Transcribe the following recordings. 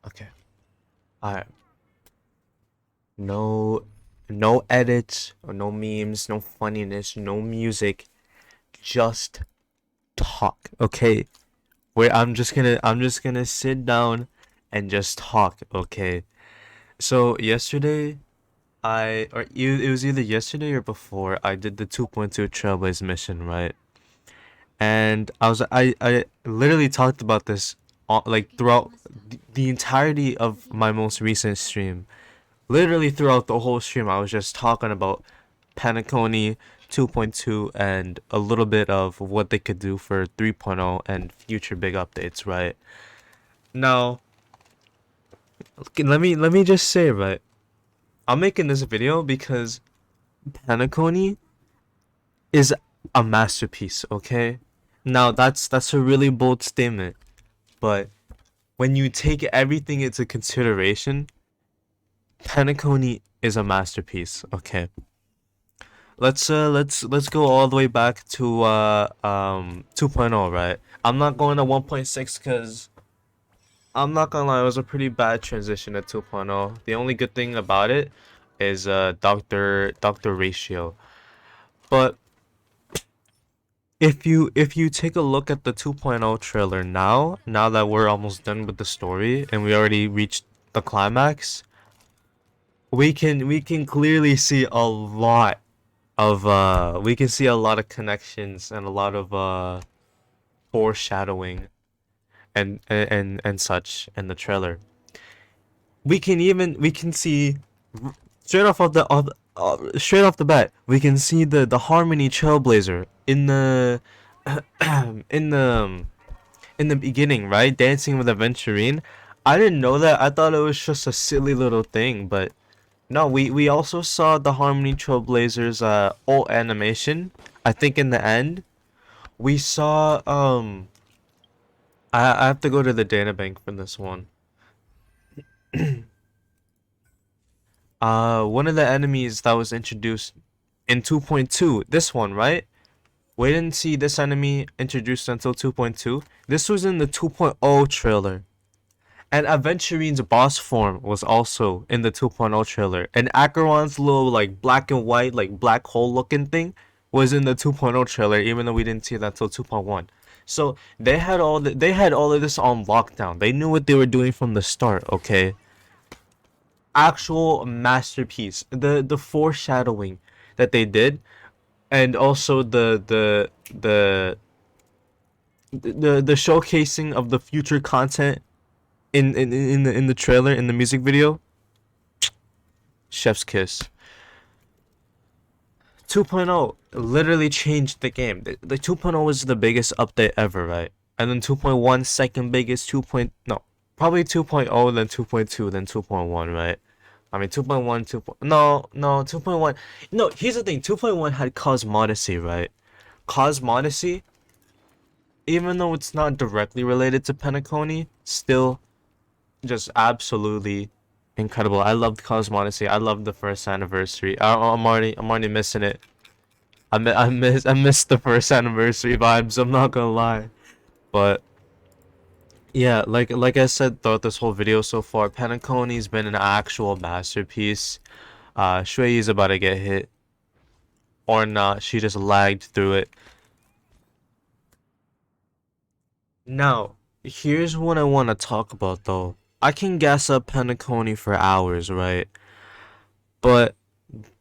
Okay. Alright. No no edits, or no memes, no funniness, no music. Just talk. Okay. Where I'm just gonna sit down and just talk, okay? So yesterday it was either yesterday or before I did the 2.2 Trailblaze mission, right? And I literally talked about this like throughout the entirety of my most recent stream. Literally throughout the whole stream, I was just talking about PENACONY 2.2 and a little bit of what they could do for 3.0 and future big updates, right? Now, okay, let me just say, right? I'm making this video because PENACONY is a masterpiece, okay? Now that's a really bold statement, but when you take everything into consideration, PENACONY is a masterpiece, okay? Let's go all the way back to 2.0, right? I'm not going to 1.6 because I'm not gonna lie, it was a pretty bad transition to 2.0. The only good thing about it is Doctor Ratio. But if you take a look at the 2.0 trailer now that we're almost done with the story and we already reached the climax, we can clearly see a lot of we can see a lot of connections and a lot of foreshadowing and such in the trailer. We can see straight straight off the bat, we can see the Harmony Trailblazer in the in the in the beginning, right? Dancing with Aventurine. I didn't know that. I thought it was just a silly little thing, but no, we also saw the Harmony Trailblazers ult animation. I think in the end, we saw I have to go to the data bank for this one. One of the enemies that was introduced in 2.2, this one, right? We didn't see this enemy introduced until 2.2. This was in the 2.0 trailer. And Aventurine's boss form was also in the 2.0 trailer. And Acheron's little like black and white, like black hole looking thing was in the 2.0 trailer, even though we didn't see that until 2.1. So they had all of this on lockdown. They knew what they were doing from the start, okay? Actual masterpiece. The foreshadowing that they did, and also the showcasing of the future content in the trailer, in the music video. Chef's kiss. 2.0 literally changed the game. The 2.0 was the biggest update ever, right? And then 2.1 second biggest, 2. No, probably 2.0, then 2.2, then 2.1, right? I mean 2.1, 2. No, 2.1. No, here's the thing. 2.1 had Cosmodesy, right? Cosmodesy, even though it's not directly related to PENACONY, still just absolutely incredible. I loved Cosmodesy. I loved the first anniversary. I'm already missing it. I miss the first anniversary vibes. I'm not gonna lie, but yeah, like I said throughout this whole video so far, PENACONY's been an actual masterpiece. Shui is about to get hit or not. She just lagged through it. Now, here's what I want to talk about though. I can gas up PENACONY for hours, right? But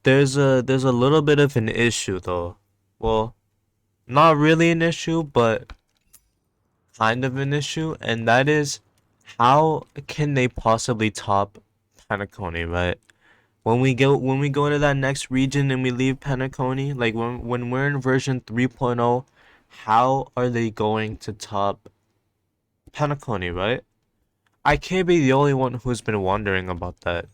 there's a little bit of an issue though. Well, not really an issue, but kind of an issue, and that is how can they possibly top PENACONY, right? When we go into that next region and we leave PENACONY, like when we're in version 3.0, how are they going to top PENACONY, right? I can't be the only one who's been wondering about that.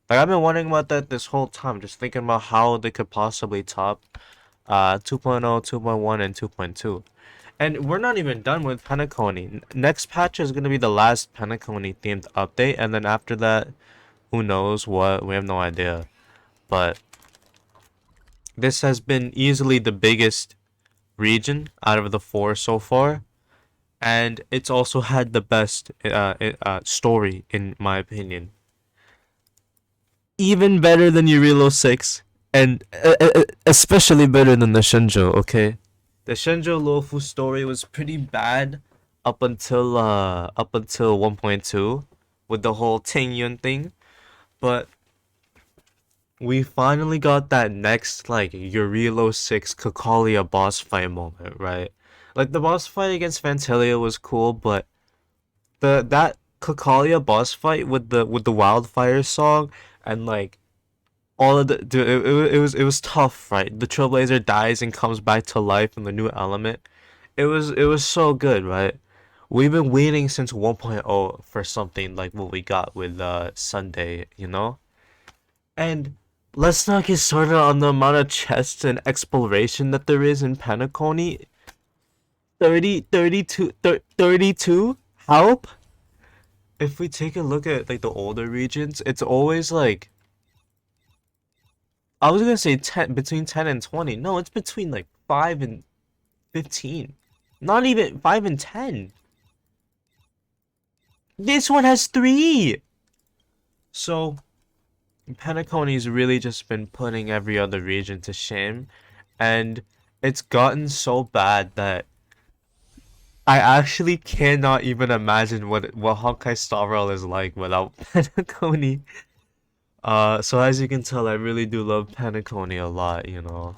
Like I've been wondering about that this whole time, just thinking about how they could possibly top 2.0, 2.1, and 2.2. And we're not even done with PENACONY. Next patch is gonna be the last PENACONY themed update, and then after that, who knows what? We have no idea. But this has been easily the biggest region out of the 4 so far, and it's also had the best story in my opinion. Even better than Yurilo 6, and especially better than the Shenzhou, okay? The Shenzhou Luofu story was pretty bad up until 1.2 with the whole Ting Yun thing, but we finally got that next like Yurilo 6 Kakalia boss fight moment, right? Like the boss fight against Fantalia was cool, but that Kakalia boss fight with the wildfire song and like all of the dude, it was tough, right? The Trailblazer dies and comes back to life in the new element. It was so good, right? We've been waiting since 1.0 for something like what we got with Sunday, you know? And let's not get started on the amount of chests and exploration that there is in PENACONY. 32. Help? If we take a look at like the older regions, it's always like I was gonna say 10, between 10 and 20. No, it's between like 5 and 15. Not even 5 and 10. This one has 3. So PENACONY's really just been putting every other region to shame, and it's gotten so bad that I actually cannot even imagine what Honkai Star Rail is like without PENACONY. So as you can tell, I really do love PENACONY a lot, you know.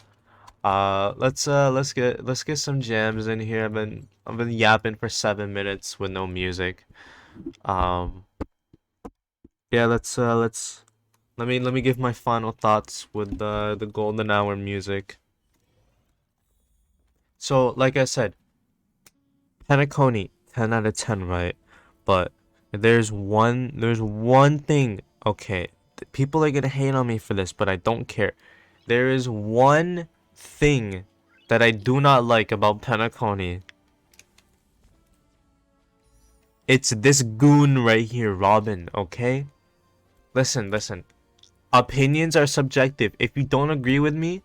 Let's get some jams in here. I've been yapping for 7 minutes with no music. Um, yeah, let me give my final thoughts with the golden hour music. So, like I said, PENACONY 10 out of 10, right? But there's one thing, okay. People are gonna hate on me for this, but I don't care. There is one thing that I do not like about PENACONY. It's this goon right here, Robin, okay? Listen. Opinions are subjective. If you don't agree with me,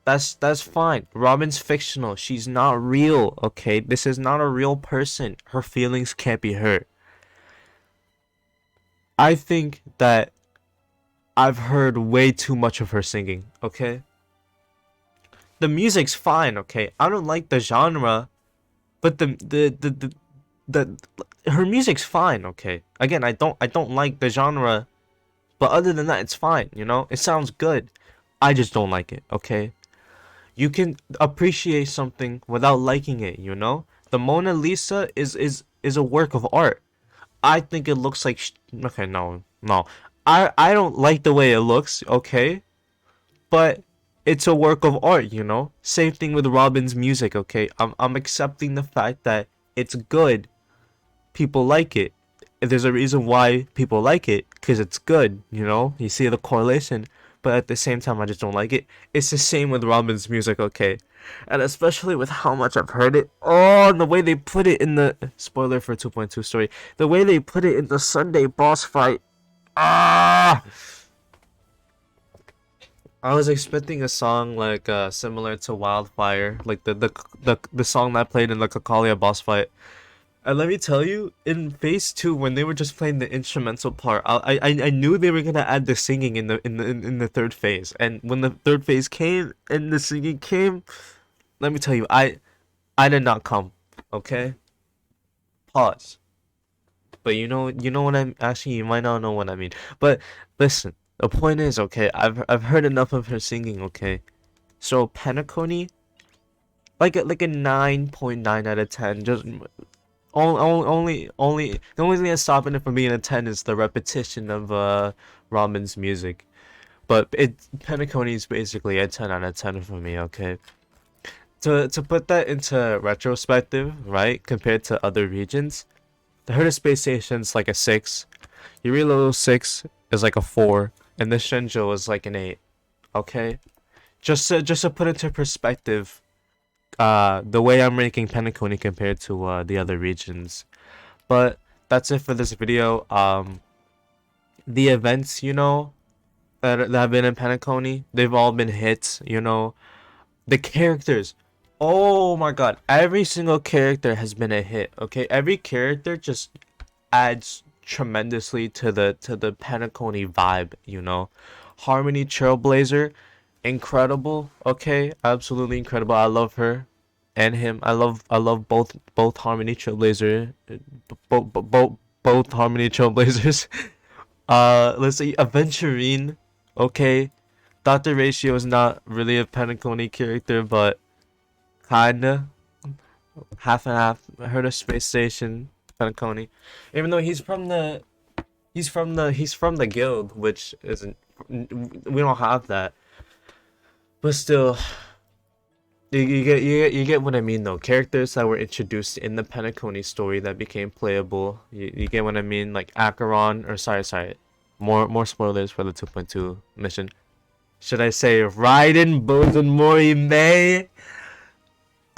that's fine. Robin's fictional. She's not real, okay? This is not a real person. Her feelings can't be hurt. I think that I've heard way too much of her singing, okay? The music's fine, okay? I don't like the genre, but the her music's fine, okay? Again, I don't like the genre, but other than that, it's fine, you know? It sounds good. I just don't like it, okay? You can appreciate something without liking it, you know? The Mona Lisa is a work of art. I think it looks like okay, no. I don't like the way it looks, okay? But it's a work of art, you know? Same thing with Robin's music, okay? I'm accepting the fact that it's good. People like it. There's a reason why people like it, because it's good, you know? You see the correlation, but at the same time, I just don't like it. It's the same with Robin's music, okay? And especially with how much I've heard it. Oh, and the way they put it in the spoiler for 2.2 story, the way they put it in the Sunday boss fight. Ah! I was expecting a song like similar to Wildfire, like the song that played in the Kakalia boss fight. And let me tell you, in phase 2, when they were just playing the instrumental part, I knew they were gonna add the singing in the third phase. And when the third phase came and the singing came, let me tell you, I did not come. Okay, pause. But you know what I'm actually, you might not know what I mean. But listen, the point is, okay, I've heard enough of her singing. Okay, so PENACONY, like a 9.9 out of 10. Just the only thing that's stopping it from being a 10 is the repetition of Ramen's music. But PENACONY is basically a 10 out of 10 for me, okay? To put that into retrospective, right, compared to other regions, the Herta Space Station's like a 6, Yurilo 6 is like a 4, and the Shenzhou is like an 8, okay? Just to put into perspective, the way I'm ranking PENACONY compared to the other regions. But that's it for this video. The events, that have been in PENACONY, they've all been hits. The characters, Oh my god, every single character has been a hit. Okay, every character just adds tremendously to the Penacony vibe, you know. Harmony Trailblazer, incredible. Okay, absolutely incredible. I love her and him. I love both Harmony Trailblazer, both Harmony Trailblazers. Let's see, Aventurine. Okay, Dr. Ratio is not really a Penacony character, but kinda half and half. I heard of Space Station Penacony, even though he's from the guild, which isn't, we don't have that. But still, you get what I mean though. Characters that were introduced in the Penacony story that became playable. You get what I mean, like Acheron, or sorry, more spoilers for the 2.2 mission. Should I say Raiden Bozen Mori May?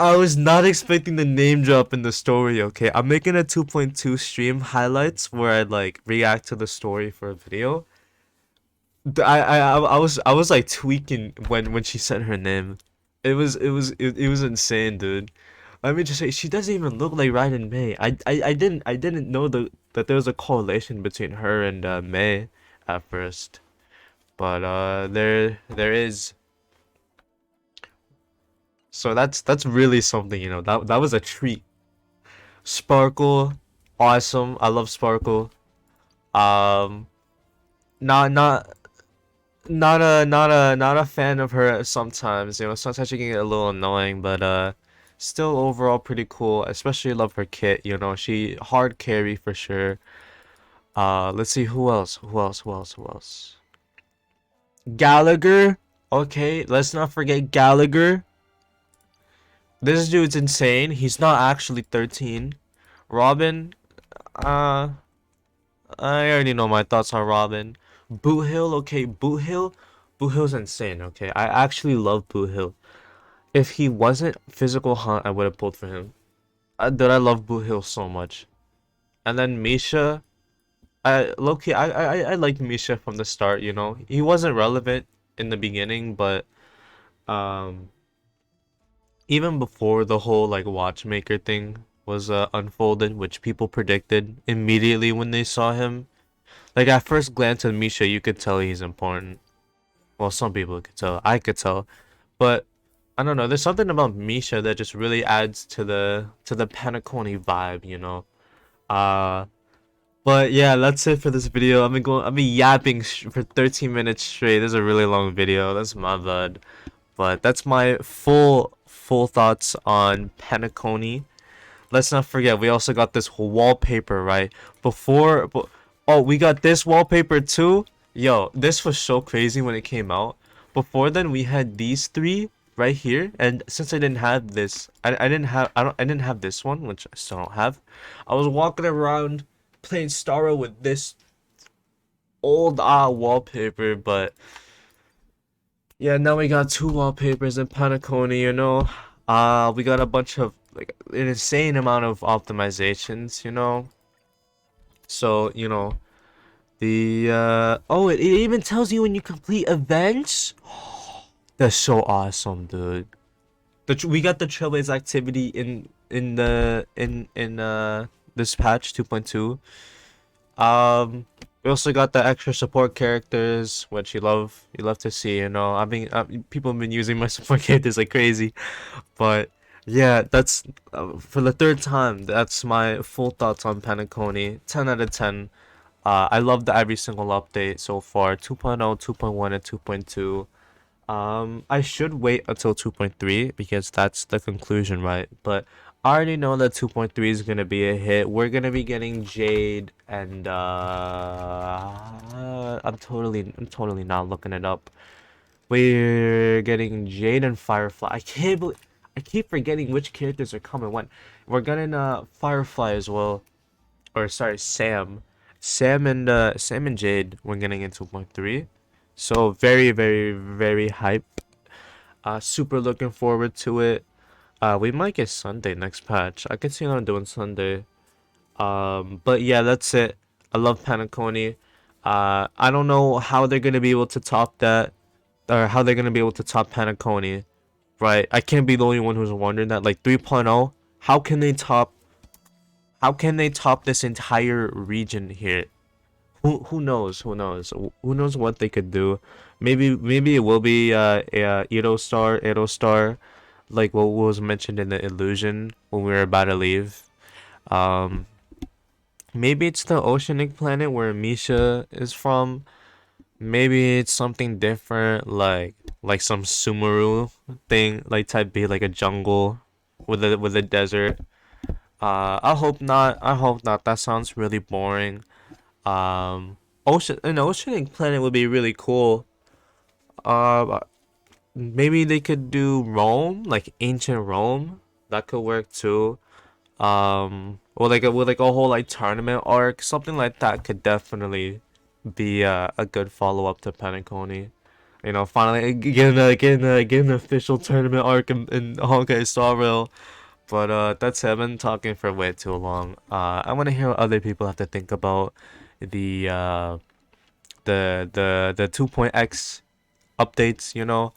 I was not expecting the name drop in the story, okay? I'm making a 2.2 stream highlights where I like react to the story for a video. I was like tweaking when she said her name. It was insane, dude. Let me just say, she doesn't even look like Raiden May. I didn't know that there was a correlation between her and May at first. But there is. So that's really something, you know. That was a treat. Sparkle, awesome. I love Sparkle. Um, not not a fan of her sometimes. You know, sometimes she can get a little annoying, but still overall pretty cool. Especially love her kit. You know, she hard carry for sure. Let's see who else. Who else? Gallagher. Okay, let's not forget Gallagher. This dude's insane. He's not actually 13. Robin. Uh, I already know my thoughts on Robin. Boot Hill, okay, Boot Hill. Boot Hill's insane, okay. I actually love Boot Hill. If he wasn't physical hunt, I would have pulled for him. Dude, I love Boot Hill so much. And then Misha, I low-key, I liked Misha from the start, you know. He wasn't relevant in the beginning, but um even before the whole like watchmaker thing was unfolded, which people predicted immediately when they saw him. Like at first glance at Misha, you could tell he's important. Well, some people could tell. I could tell, but I don't know. There's something about Misha that just really adds to the Penacony vibe, you know. Uh, but yeah, that's it for this video. I've been yapping for 13 minutes straight. This is a really long video. That's my bad. But that's my full thoughts on Penacony. Let's not forget, we also got this wallpaper, right? Oh, we got this wallpaper too. Yo, this was so crazy when it came out. Before then, we had these three right here, and since I didn't have this, I didn't have this one, which I still don't have. I was walking around playing Starro with this old wallpaper, but yeah, now we got two wallpapers in Penacony, you know. We got a bunch of like an insane amount of optimizations, you know. So, you know, the oh, it even tells you when you complete events. That's so awesome, dude. We got the Trailblaze activity in this patch 2.2. We also got the extra support characters, which you love to see, you know. People have been using my support characters like crazy. But yeah, that's for the third time. That's my full thoughts on Penacony. 10 out of 10. I love the every single update so far. 2.0, 2.1, and 2.2. I should wait until 2.3 because that's the conclusion, right? But I already know that 2.3 is gonna be a hit. We're gonna be getting Jade and I'm totally not looking it up. We're getting Jade and Firefly. I keep forgetting which characters are coming when. We're getting Firefly as well. Or sorry, Sam. Sam and Jade we're getting in 2.3. So very, very, very hype. Super looking forward to it. We might get Sunday next patch. I can see what I'm doing Sunday. But yeah, that's it. I love Penacony. I don't know how they're gonna be able to top that, or how they're gonna be able to top Penacony. right? I can't be the only one who's wondering that. Like 3.0, how can they top? How can they top this entire region here? Who knows? Who knows? Who knows what they could do? Maybe it will be Edo Star, like what was mentioned in the illusion when we were about to leave. Um, maybe it's the oceanic planet where Misha is from. Maybe it's something different, like some Sumeru thing, like type B, like a jungle with a desert. I hope not. I hope not. That sounds really boring. An oceanic planet would be really cool. Uh, maybe they could do Rome, like ancient Rome. That could work too. Or like with like a whole like tournament arc, something like that could definitely be a good follow up to Penacony. You know, finally get an official tournament arc in Honkai Star Rail. But that's it. I've been talking for way too long. I want to hear what other people have to think about the uh the 2.x updates. You know,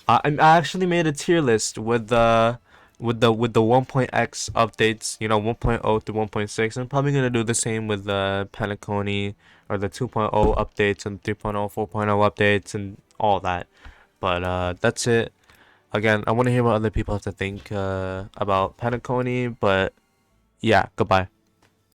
I actually made a tier list with the 1.x updates. You know, 1.0 to 1.6. I'm probably gonna do the same with the Penacony or the 2.0 updates and 3.0, 4.0 updates and all that. But that's it. Again, I want to hear what other people have to think about Penacony. But yeah, goodbye.